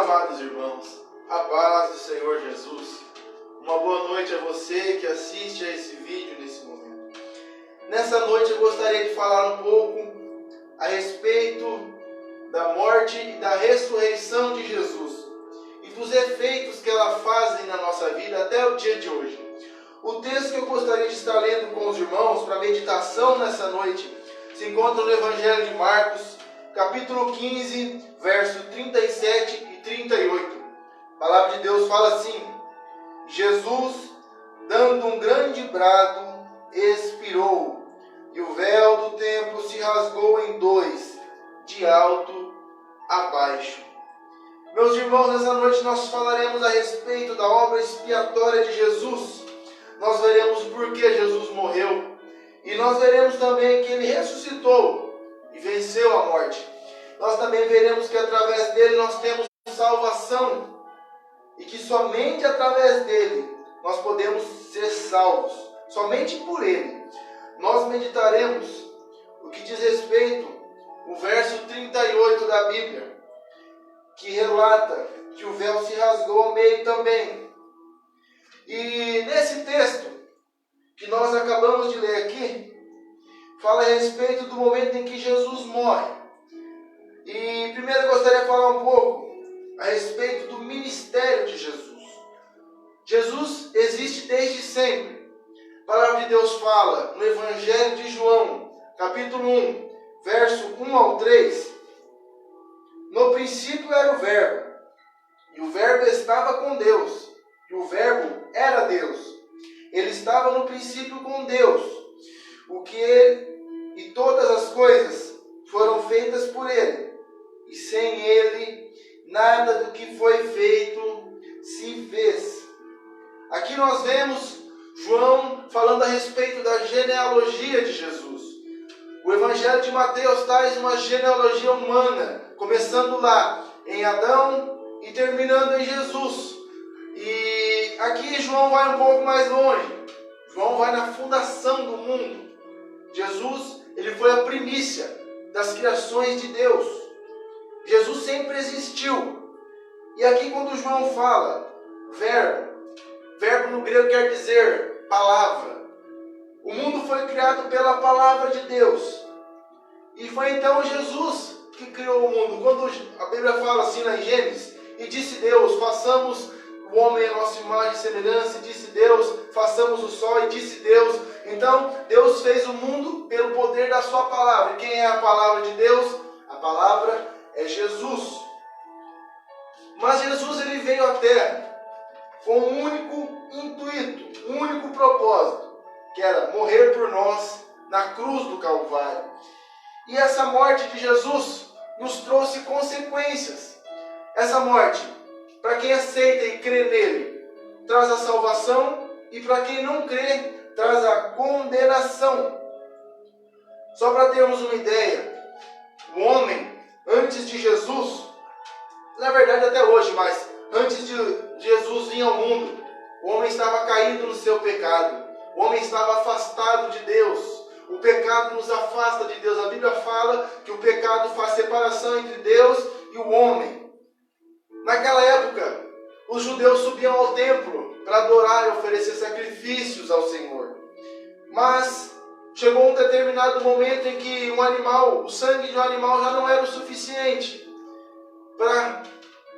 amados irmãos, a paz do Senhor Jesus. Uma boa noite a você que assiste a esse vídeo nesse momento. Nessa noite eu gostaria de falar um pouco a respeito da morte e da ressurreição de Jesus e dos efeitos que ela fazem na nossa vida até o dia de hoje. O texto que eu gostaria de estar lendo com os irmãos para meditação nessa noite se encontra no Evangelho de Marcos, capítulo 15, verso 37 e 38. A palavra de Deus fala assim: Jesus, dando um grande brado, expirou, e o véu do templo se rasgou em dois, de alto a baixo. Meus irmãos, nessa noite nós falaremos a respeito da obra expiatória de Jesus. Nós veremos por que Jesus morreu. E nós veremos também que Ele ressuscitou e venceu a morte. Nós também veremos que através dele nós temos salvação. E que somente através dele nós podemos ser salvos. Somente por ele. Nós meditaremos o que diz respeito ao verso 38 da Bíblia, que relata que o véu se rasgou ao meio também. E nesse texto que nós acabamos de ler aqui, fala a respeito do momento em que Jesus morre. E primeiro eu gostaria de falar um pouco a respeito do ministério de Jesus. Jesus existe desde sempre. A palavra de Deus fala no Evangelho de João, capítulo 1, verso 1 ao 3. No princípio era o Verbo, e o Verbo estava com Deus, e o Verbo era Deus. Ele estava no princípio com Deus. E todas as coisas foram feitas por Ele. E sem Ele, nada do que foi feito se fez. Aqui nós vemos João falando a respeito da genealogia de Jesus. O Evangelho de Mateus traz uma genealogia humana, começando lá em Adão e terminando em Jesus. E aqui João vai um pouco mais longe. João vai na fundação do mundo. Jesus, ele foi a primícia das criações de Deus. Jesus sempre existiu. E aqui quando João fala verbo no grego quer dizer palavra. O mundo foi criado pela palavra de Deus. E foi então Jesus que criou o mundo. Quando a Bíblia fala assim na Gênesis, e disse Deus, façamos o homem à nossa imagem e semelhança, e disse Deus, façamos o sol, e disse Deus. Então, Deus fez o mundo pelo poder da sua palavra. E quem é a palavra de Deus? A palavra é Jesus. Mas Jesus, ele veio à Terra com um único intuito, um único propósito, que era morrer por nós na cruz do Calvário. E essa morte de Jesus nos trouxe consequências. Essa morte, para quem aceita e crê nele, traz a salvação, e para quem não crê, traz a condenação. Só para termos uma ideia, o homem, antes de Jesus, na verdade até hoje, mas antes de Jesus vir ao mundo, o homem estava caído no seu pecado. O homem estava afastado de Deus. O pecado nos afasta de Deus. A Bíblia fala que o pecado faz separação entre Deus e o homem. Naquela época, os judeus subiam ao templo para adorar e oferecer sacrifícios ao Senhor. Mas chegou um determinado momento em que o sangue de um animal já não era o suficiente para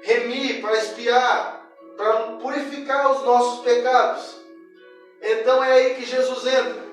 remir, para expiar, para purificar os nossos pecados. Então é aí que Jesus entra.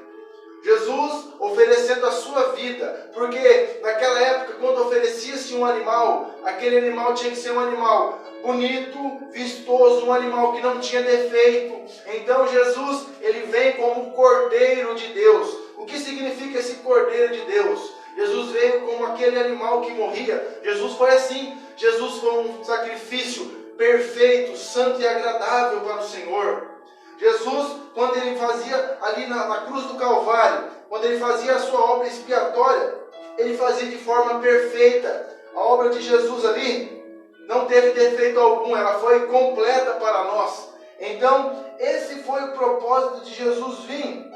Jesus oferecendo a sua vida, porque naquela época, quando oferecia-se um animal, aquele animal tinha que ser um animal bonito, vistoso, um animal que não tinha defeito. Então Jesus, ele vem como o Cordeiro de Deus. O que significa esse Cordeiro de Deus? Jesus veio como aquele animal que morria. Jesus foi assim. Jesus foi um sacrifício perfeito, santo e agradável para o Senhor. Jesus, quando ele fazia ali na cruz do Calvário, quando ele fazia a sua obra expiatória, ele fazia de forma perfeita. A obra de Jesus ali não teve defeito algum, ela foi completa para nós. Então, esse foi o propósito de Jesus vir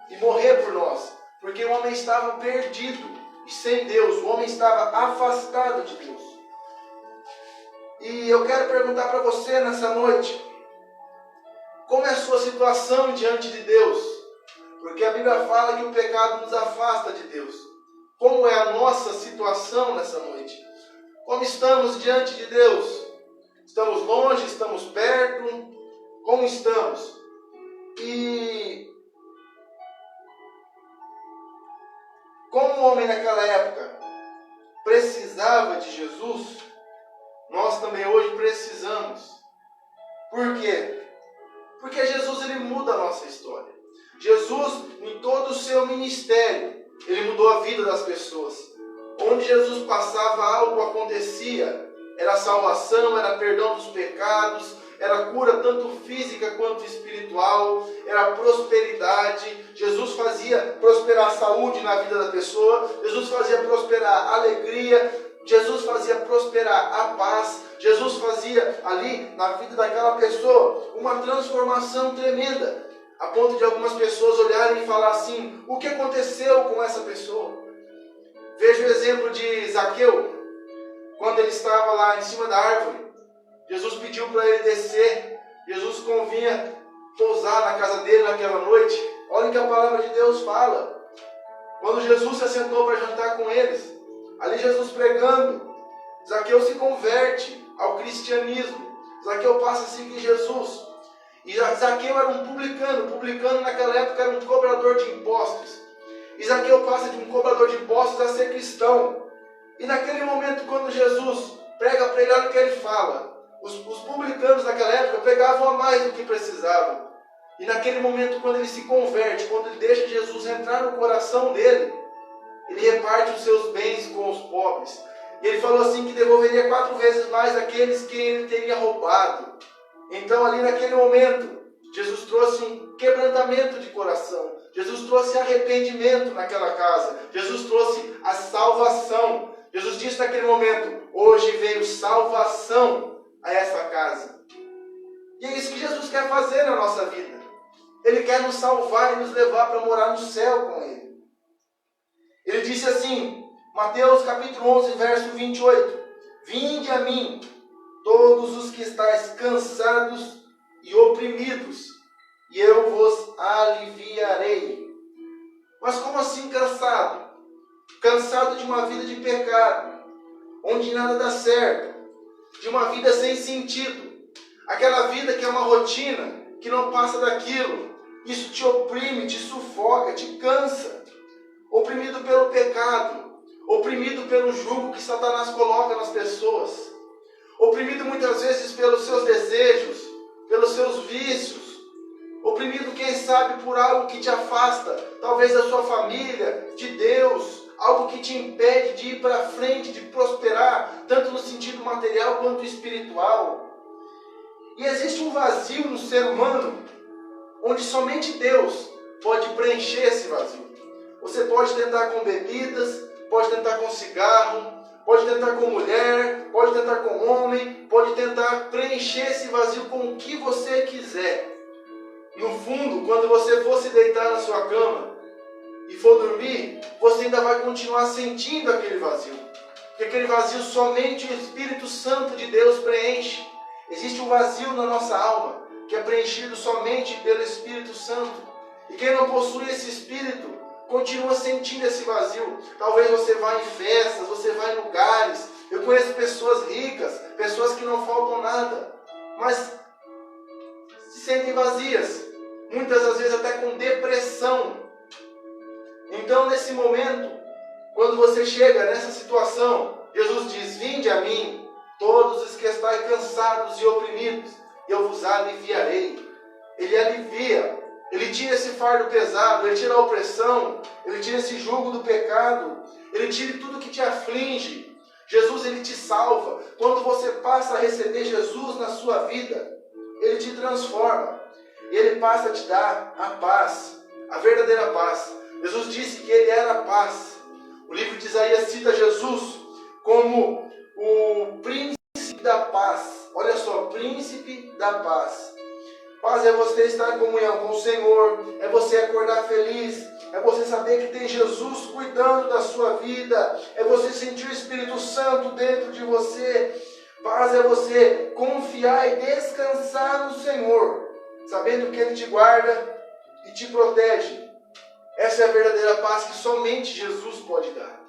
e morrer por nós, porque o homem estava perdido e sem Deus, o homem estava afastado de Deus. E eu quero perguntar para você nessa noite, como é a sua situação diante de Deus? Porque a Bíblia fala que o pecado nos afasta de Deus. Como é a nossa situação nessa noite? Como estamos diante de Deus? Estamos longe? Estamos perto? Como estamos? E como o homem naquela época precisava de Jesus, nós também hoje precisamos. Por quê? Porque Jesus, ele muda a nossa história. Jesus, em todo o seu ministério, ele mudou a vida das pessoas. Onde Jesus passava, algo acontecia. Era salvação, era perdão dos pecados, era cura tanto física quanto espiritual, era prosperidade. Jesus fazia prosperar a saúde na vida da pessoa, Jesus fazia prosperar a alegria, Jesus fazia prosperar a paz, Jesus fazia ali na vida daquela pessoa uma transformação tremenda, a ponto de algumas pessoas olharem e falar assim: o que aconteceu com essa pessoa? Veja o exemplo de Zaqueu, quando ele estava lá em cima da árvore. Jesus pediu para ele descer, Jesus convinha pousar na casa dele naquela noite. Olha o que a palavra de Deus fala. Quando Jesus se assentou para jantar com eles, ali Jesus pregando, Zaqueu se converte ao cristianismo. Zaqueu passa a seguir Jesus. E Zaqueu era um publicano. Publicano naquela época era um cobrador de impostos. E Zaqueu passa de um cobrador de impostos a ser cristão. E naquele momento, quando Jesus prega para ele, olha o que ele fala. Os publicanos naquela época pegavam a mais do que precisavam. E naquele momento, quando ele se converte, quando ele deixa Jesus entrar no coração dele, ele reparte os seus bens com os pobres. E ele falou assim que devolveria 4 vezes mais aqueles que ele teria roubado. Então ali naquele momento, Jesus trouxe um quebrantamento de coração. Jesus trouxe arrependimento naquela casa. Jesus trouxe a salvação. Jesus disse naquele momento: hoje veio salvação a essa casa. E é isso que Jesus quer fazer na nossa vida. Ele quer nos salvar e nos levar para morar no céu com Ele. Ele disse assim, Mateus capítulo 11, verso 28. Vinde a mim, todos os que estáis cansados e oprimidos, e eu vos aliviarei. Mas como assim cansado? Cansado de uma vida de pecado, onde nada dá certo, de uma vida sem sentido, aquela vida que é uma rotina, que não passa daquilo. Isso te oprime, te sufoca, te cansa. Oprimido pelo pecado, oprimido pelo jugo que Satanás coloca nas pessoas, oprimido muitas vezes pelos seus desejos, pelos seus vícios, oprimido, quem sabe, por algo que te afasta, talvez da sua família, de Deus, algo que te impede de ir para frente, de prosperar, tanto no sentido material quanto espiritual. E existe um vazio no ser humano, onde somente Deus pode preencher esse vazio. Você pode tentar com bebidas, pode tentar com cigarro, pode tentar com mulher, pode tentar com homem, pode tentar preencher esse vazio com o que você quiser. No fundo, quando você for se deitar na sua cama e for dormir, você ainda vai continuar sentindo aquele vazio. Porque aquele vazio somente o Espírito Santo de Deus preenche. Existe um vazio na nossa alma, que é preenchido somente pelo Espírito Santo. E quem não possui esse Espírito, continua sentindo esse vazio. Talvez você vá em festas, você vá em lugares. Eu conheço pessoas ricas, pessoas que não faltam nada, mas se sentem vazias, muitas das vezes até com depressão. Então, nesse momento, quando você chega nessa situação, Jesus diz: vinde a mim, todos os que estáis cansados e oprimidos, eu vos aliviarei. Ele alivia. Ele tira esse fardo pesado, Ele tira a opressão, Ele tira esse jugo do pecado, Ele tira tudo que te aflige. Jesus, Ele te salva. Quando você passa a receber Jesus na sua vida, Ele te transforma. E Ele passa a te dar a paz, a verdadeira paz. Jesus disse que Ele era a paz. O livro de Isaías cita Jesus como o príncipe da paz. Olha só, príncipe da paz. Paz é você estar em comunhão com o Senhor, é você acordar feliz, é você saber que tem Jesus cuidando da sua vida, é você sentir o Espírito Santo dentro de você. Paz é você confiar e descansar no Senhor, sabendo que Ele te guarda e te protege. Essa é a verdadeira paz que somente Jesus pode dar.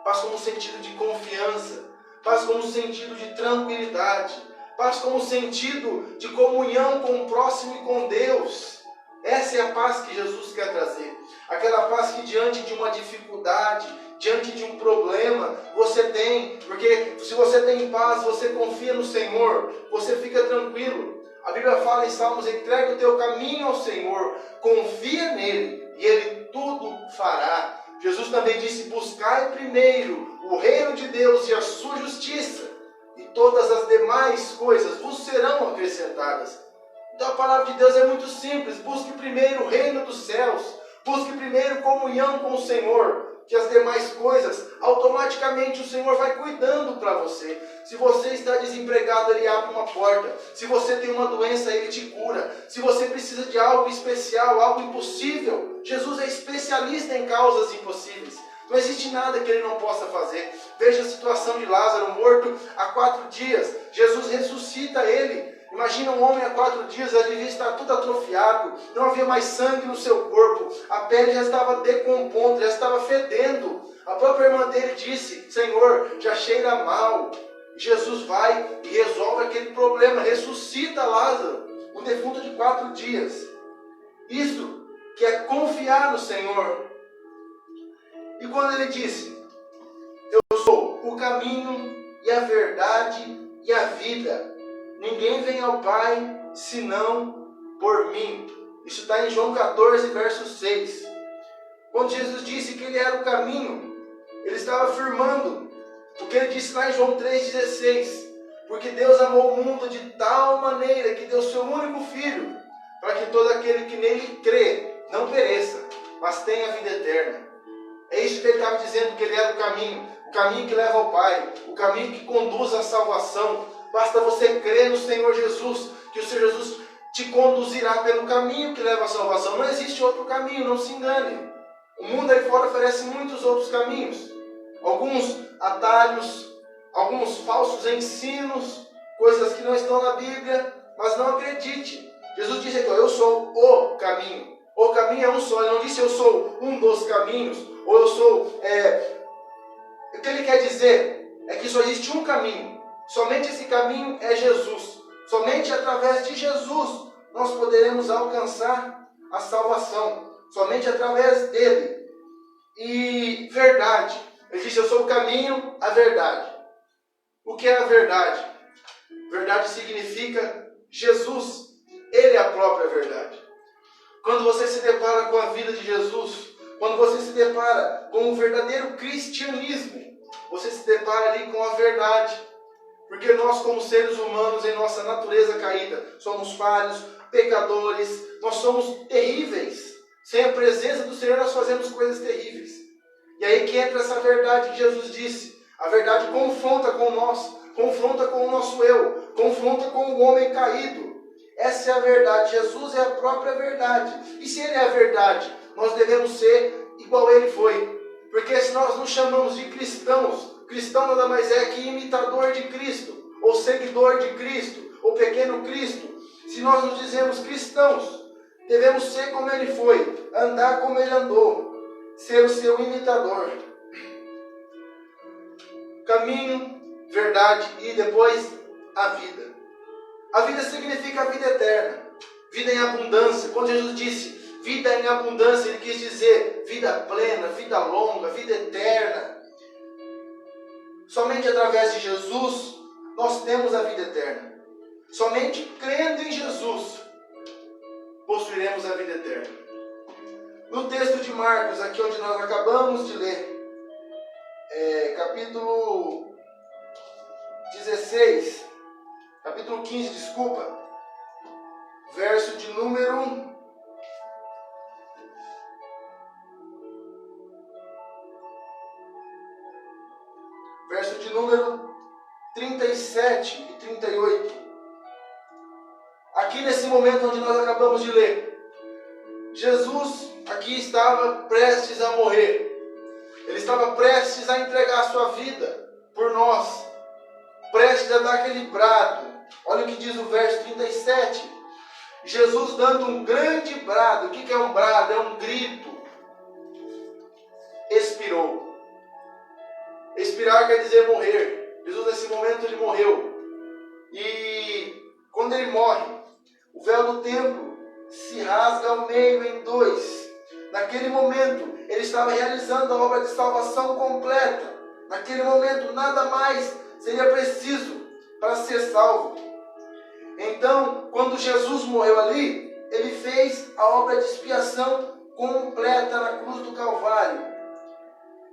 Paz como sentido de confiança, paz como sentido de tranquilidade, paz como sentido de comunhão com o próximo e com Deus. Essa é a paz que Jesus quer trazer. Aquela paz que diante de uma dificuldade, diante de um problema, você tem. Porque se você tem paz, você confia no Senhor, você fica tranquilo. A Bíblia fala em Salmos: entrega o teu caminho ao Senhor, confia nele e Ele tudo fará. Jesus também disse: buscai primeiro o reino de Deus e a sua justiça, e todas as demais coisas vos serão acrescentadas. Então a palavra de Deus é muito simples: busque primeiro o reino dos céus, busque primeiro comunhão com o Senhor, que as demais coisas, automaticamente o Senhor vai cuidando para você. Se você está desempregado, Ele abre uma porta. Se você tem uma doença, Ele te cura. Se você precisa de algo especial, algo impossível, Jesus é especialista em causas impossíveis. Não existe nada que Ele não possa fazer. Veja a situação de Lázaro, morto há 4 dias. Jesus ressuscita ele. Imagina um homem há 4 dias, ele devia estar tudo atrofiado, não havia mais sangue no seu corpo, a pele já estava decompondo, já estava fedendo. A própria irmã dele disse: Senhor, já cheira mal. Jesus vai e resolve aquele problema, ressuscita Lázaro, um defunto de 4 dias. Isso que é confiar no Senhor. E quando ele disse: eu sou o caminho e a verdade e a vida, ninguém vem ao Pai senão por mim. Isso está em João 14, verso 6. Quando Jesus disse que Ele era o caminho, Ele estava afirmando o que Ele disse lá em João 3,16. Porque Deus amou o mundo de tal maneira que deu seu único Filho, para que todo aquele que nele crê não pereça, mas tenha a vida eterna. É isso que Ele estava dizendo, que Ele era o caminho que leva ao Pai, o caminho que conduz à salvação. Basta você crer no Senhor Jesus, que o Senhor Jesus te conduzirá pelo caminho que leva à salvação. Não existe outro caminho, não se engane. O mundo aí fora oferece muitos outros caminhos. Alguns atalhos, alguns falsos ensinos, coisas que não estão na Bíblia, mas não acredite. Jesus disse aqui: eu sou o caminho. O caminho é um só. Ele não disse eu sou um dos caminhos, ou eu sou... O que ele quer dizer é que só existe um caminho. Somente esse caminho é Jesus. Somente através de Jesus nós poderemos alcançar a salvação. Somente através dele. E verdade. Ele disse: eu sou o caminho, a verdade. O que é a verdade? Verdade significa Jesus. Ele é a própria verdade. Quando você se depara com a vida de Jesus, quando você se depara com o verdadeiro cristianismo, você se depara ali com a verdade. Porque nós, como seres humanos, em nossa natureza caída, somos falhos, pecadores, nós somos terríveis. Sem a presença do Senhor, nós fazemos coisas terríveis. E aí que entra essa verdade que Jesus disse. A verdade confronta com nós, confronta com o nosso eu, confronta com o homem caído. Essa é a verdade. Jesus é a própria verdade. E se Ele é a verdade, nós devemos ser igual Ele foi. Porque se nós nos chamamos de cristãos, cristão nada mais é que imitador de Cristo, ou seguidor de Cristo, ou pequeno Cristo. Se nós nos dizemos cristãos, devemos ser como Ele foi, andar como Ele andou, ser o seu imitador. Caminho, verdade e depois a vida. A vida significa a vida eterna, vida em abundância. Quando Jesus disse vida em abundância, Ele quis dizer vida plena, vida longa, vida eterna. Somente através de Jesus nós temos a vida eterna. Somente crendo em Jesus possuiremos a vida eterna. No texto de Marcos, aqui onde nós acabamos de ler, capítulo 16, capítulo 15, desculpa, verso de número 37 e 38. Aqui nesse momento onde nós acabamos de ler, Jesus aqui estava prestes a morrer. Ele estava prestes a entregar a sua vida por nós. prestes a dar aquele brado. Olha o que diz o verso 37. Jesus dando um grande brado. O que é um brado? É um grito. Expirou. Expirar quer dizer morrer. Jesus nesse momento ele morreu. E quando ele morre, o véu do templo se rasga ao meio em dois. Naquele momento, ele estava realizando a obra de salvação completa. Naquele momento, nada mais seria preciso para ser salvo. Então, quando Jesus morreu ali, ele fez a obra de expiação completa na cruz do Calvário.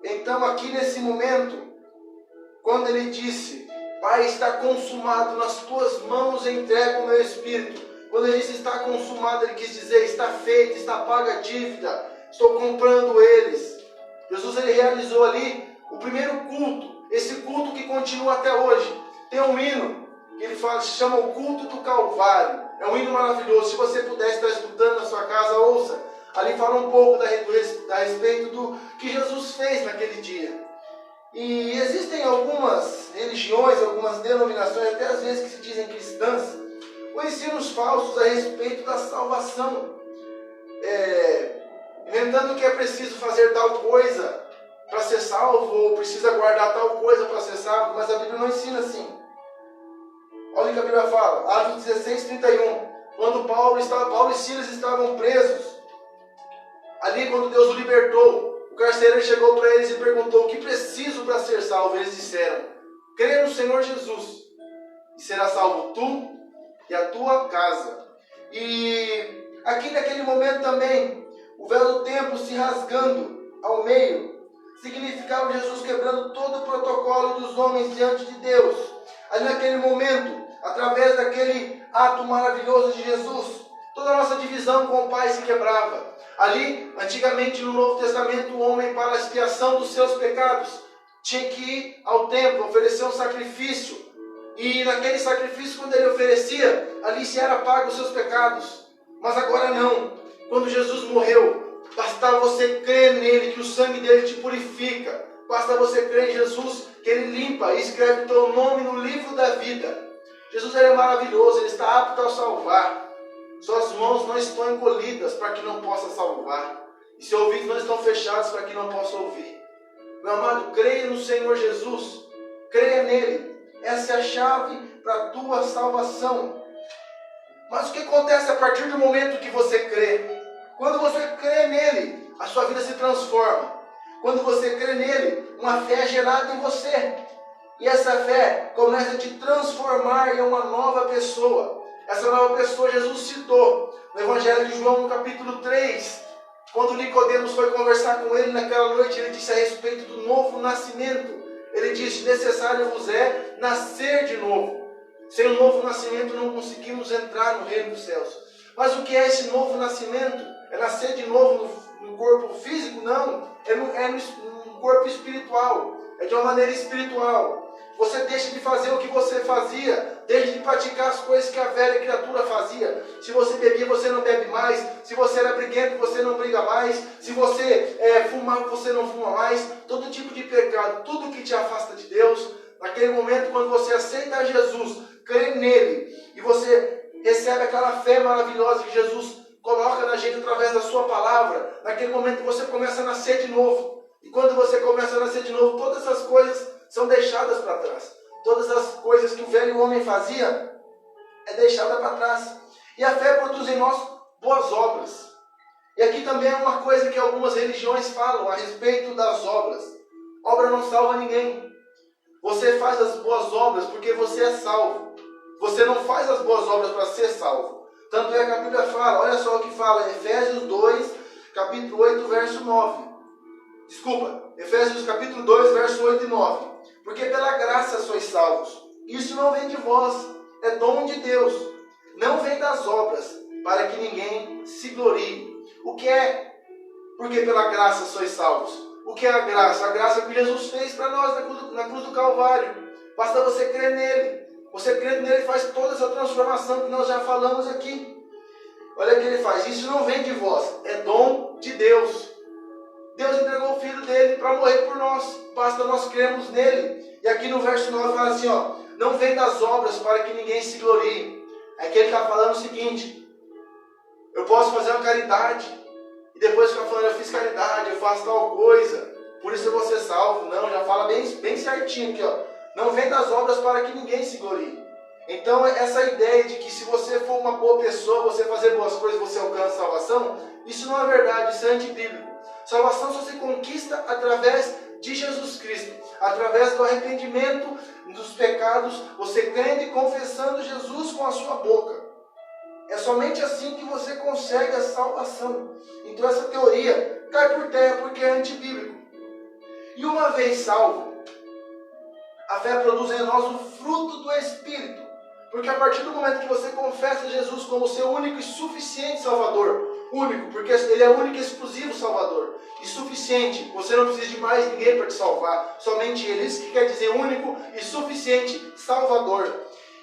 Então, aqui nesse momento, quando ele disse: Pai, está consumado, nas tuas mãos entrego o meu espírito. Quando ele disse está consumado, ele quis dizer está feito, está paga a dívida, estou comprando eles. Jesus ele realizou ali o primeiro culto, esse culto que continua até hoje. Tem um hino que ele fala, se chama o culto do Calvário. É um hino maravilhoso. Se você puder estar escutando na sua casa, ouça. Ali fala um pouco a respeito do que Jesus fez naquele dia. E existem algumas religiões, algumas denominações, até às vezes que se dizem cristãs, ou ensinos falsos a respeito da salvação, inventando que é preciso fazer tal coisa para ser salvo, ou precisa guardar tal coisa para ser salvo, mas a Bíblia não ensina assim. Olha o que a Bíblia fala, Atos 16:31, quando Paulo e Silas estavam presos, ali quando Deus o libertou, o carcereiro chegou para eles e perguntou: o que preciso para ser salvo? Eles disseram: crê no Senhor Jesus, e será salvo tu e a tua casa. E aqui naquele momento também, o véu do templo se rasgando ao meio, significava Jesus quebrando todo o protocolo dos homens diante de Deus. Ali naquele momento, através daquele ato maravilhoso de Jesus, toda a nossa divisão com o Pai se quebrava. Ali, antigamente no Novo Testamento, o homem, para a expiação dos seus pecados, tinha que ir ao templo, oferecer um sacrifício. E naquele sacrifício, quando ele oferecia, ali se era pago os seus pecados. Mas agora não. Quando Jesus morreu, bastava você crer nele, que o sangue dele te purifica. Basta você crer em Jesus, que ele limpa e escreve o teu nome no livro da vida. Jesus ele é maravilhoso, ele está apto a salvar. Suas mãos não estão encolhidas para que não possa salvar. E seus ouvidos não estão fechados para que não possa ouvir. Meu amado, creia no Senhor Jesus. Creia nele. Essa é a chave para a tua salvação. Mas o que acontece a partir do momento que você crê? Quando você crê nele, a sua vida se transforma. Quando você crê nele, uma fé é gerada em você. E essa fé começa a te transformar em uma nova pessoa. Essa nova pessoa Jesus citou no Evangelho de João, no capítulo 3. Quando Nicodemos foi conversar com ele naquela noite, ele disse a respeito do novo nascimento. Ele disse: necessário vos é nascer de novo. Sem um novo nascimento não conseguimos entrar no reino dos céus. Mas o que é esse novo nascimento? É nascer de novo no corpo físico? Não. É no corpo espiritual. É de uma maneira espiritual. Você deixa de fazer o que você fazia, deixa de praticar as coisas que a velha criatura fazia. Se você bebia, você não bebe mais. Se você era briguento, você não briga mais. Se você fumava, você não fuma mais. Todo tipo de pecado, tudo que te afasta de Deus. Naquele momento, quando você aceita Jesus, crê nele, e você recebe aquela fé maravilhosa que Jesus coloca na gente através da sua palavra, naquele momento você começa a nascer de novo. E quando você começa a nascer de novo, todas essas coisas são deixadas para trás. Todas as coisas que o velho homem fazia é deixada para trás. E a fé produz em nós boas obras. E aqui também é uma coisa que algumas religiões falam a respeito das obras. Obra não salva ninguém. Você faz as boas obras porque você é salvo. Você não faz as boas obras para ser salvo. Tanto é que a Bíblia fala, olha só o que fala, Efésios 2, capítulo 8, verso 9. Efésios capítulo 2, verso 8 e 9. Porque pela graça sois salvos. Isso não vem de vós, é dom de Deus. Não vem das obras, para que ninguém se glorie. O que é? Porque pela graça sois salvos. O que é a graça? A graça que Jesus fez para nós na cruz do Calvário. Basta você crer nele. Você crendo nele faz toda essa transformação que nós já falamos aqui. Olha o que ele faz. Isso não vem de vós, é dom de Deus. Deus entregou o Filho dele para morrer por nós. Basta nós crermos nele. E aqui no verso 9 fala assim, não vem das obras para que ninguém se glorie. Aqui ele está falando o seguinte: eu posso fazer uma caridade e depois ficar falando, eu fiz caridade, eu faço tal coisa, por isso eu vou ser salvo. Não, já fala bem certinho aqui, ó. Não vem das obras para que ninguém se glorie. Então essa ideia de que se você for uma boa pessoa, você fazer boas coisas, você alcança salvação, isso não é verdade, isso é antibíblico. Salvação só se conquista através de Jesus Cristo, através do arrependimento dos pecados, você crendo e confessando Jesus com a sua boca. É somente assim que você consegue a salvação. Então essa teoria cai por terra porque é antibíblico. E uma vez salvo, a fé produz em nós o fruto do Espírito. Porque a partir do momento que você confessa Jesus como seu único e suficiente Salvador, único, porque Ele é o único e exclusivo Salvador, e suficiente, você não precisa de mais ninguém para te salvar, somente Ele. Isso que quer dizer único e suficiente Salvador.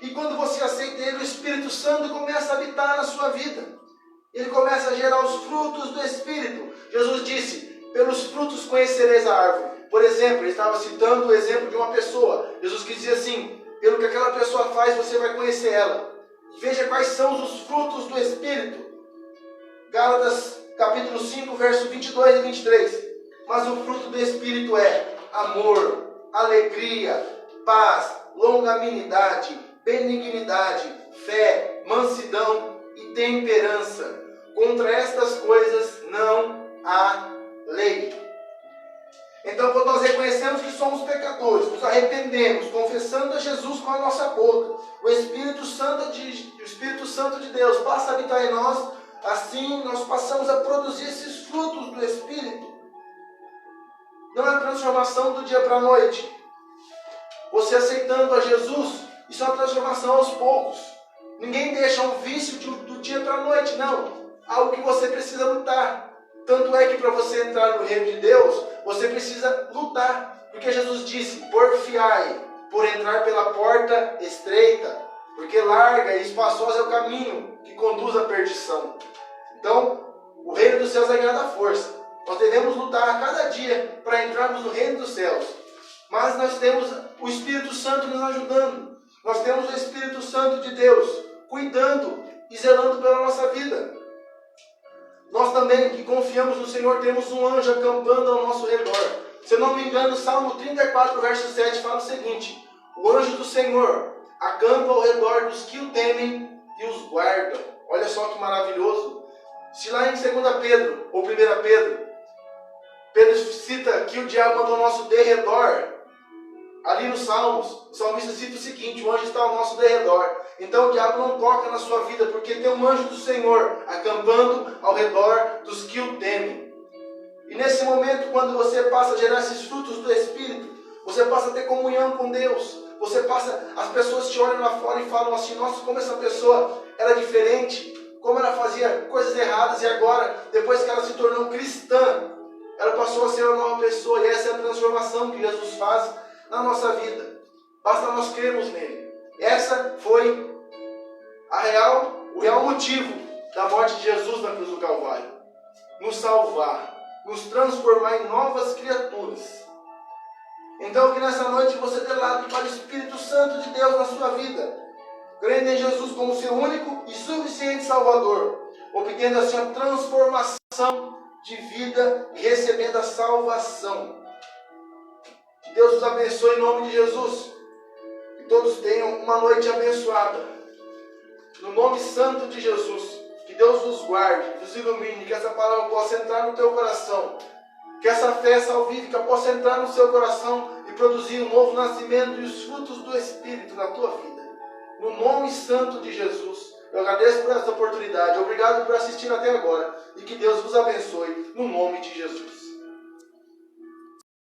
E quando você aceita Ele, o Espírito Santo começa a habitar na sua vida. Ele começa a gerar os frutos do Espírito. Jesus disse, pelos frutos conhecereis a árvore. Por exemplo, ele estava citando o exemplo de uma pessoa. Jesus quis dizer assim, pelo que aquela pessoa faz, você vai conhecer ela. Veja quais são os frutos do Espírito. Gálatas capítulo 5, verso 22 e 23. Mas o fruto do Espírito é amor, alegria, paz, longanimidade, benignidade, fé, mansidão e temperança. Contra estas coisas não há lei. Então, quando nós reconhecemos que somos pecadores, nos arrependemos, confessando a Jesus com a nossa boca, o Espírito Santo de Deus passa a habitar em nós, assim nós passamos a produzir esses frutos do Espírito. Não é transformação do dia para a noite. Você aceitando a Jesus, isso é uma transformação aos poucos. Ninguém deixa um vício do dia para a noite, não. Algo que você precisa lutar. Tanto é que para você entrar no reino de Deus, você precisa lutar. Porque Jesus disse, porfiai, por entrar pela porta estreita, porque larga e espaçosa é o caminho que conduz à perdição. Então, o reino dos céus é ganhar da força. Nós devemos lutar a cada dia para entrarmos no reino dos céus. Mas nós temos o Espírito Santo nos ajudando. Nós temos o Espírito Santo de Deus cuidando e zelando pela nossa vida. Nós também, que confiamos no Senhor, temos um anjo acampando ao nosso redor. Se eu não me engano, Salmo 34, verso 7 fala o seguinte: o anjo do Senhor acampa ao redor dos que o temem e os guardam. Olha só que maravilhoso. Se lá em 2 Pedro, ou 1 Pedro, Pedro cita que o diabo anda ao nosso derredor, ali nos Salmos, o salmista cita o seguinte: o anjo está ao nosso derredor. Então o diabo não toca na sua vida, porque tem um anjo do Senhor acampando ao redor dos que o temem. E nesse momento, quando você passa a gerar esses frutos do Espírito, você passa a ter comunhão com Deus. As pessoas te olham lá fora e falam assim: nossa, como essa pessoa era diferente, como ela fazia coisas erradas, e agora, depois que ela se tornou cristã, ela passou a ser uma nova pessoa. E essa é a transformação que Jesus faz na nossa vida. Basta nós crermos nele. Essa foi o real motivo da morte de Jesus na cruz do Calvário. Nos salvar, nos transformar em novas criaturas. Então que nessa noite você dê lado para o Espírito Santo de Deus na sua vida, crendo em Jesus como seu único e suficiente Salvador, obtendo assim a transformação de vida e recebendo a salvação. Que Deus os abençoe em nome de Jesus. Que todos tenham uma noite abençoada. No nome santo de Jesus. Que Deus vos guarde, vos ilumine, que essa palavra possa entrar no teu coração. Que essa fé salvífica possa entrar no seu coração e produzir um novo nascimento e os frutos do Espírito na tua vida. No nome santo de Jesus. Eu agradeço por essa oportunidade. Obrigado por assistir até agora. E que Deus vos abençoe no nome de Jesus.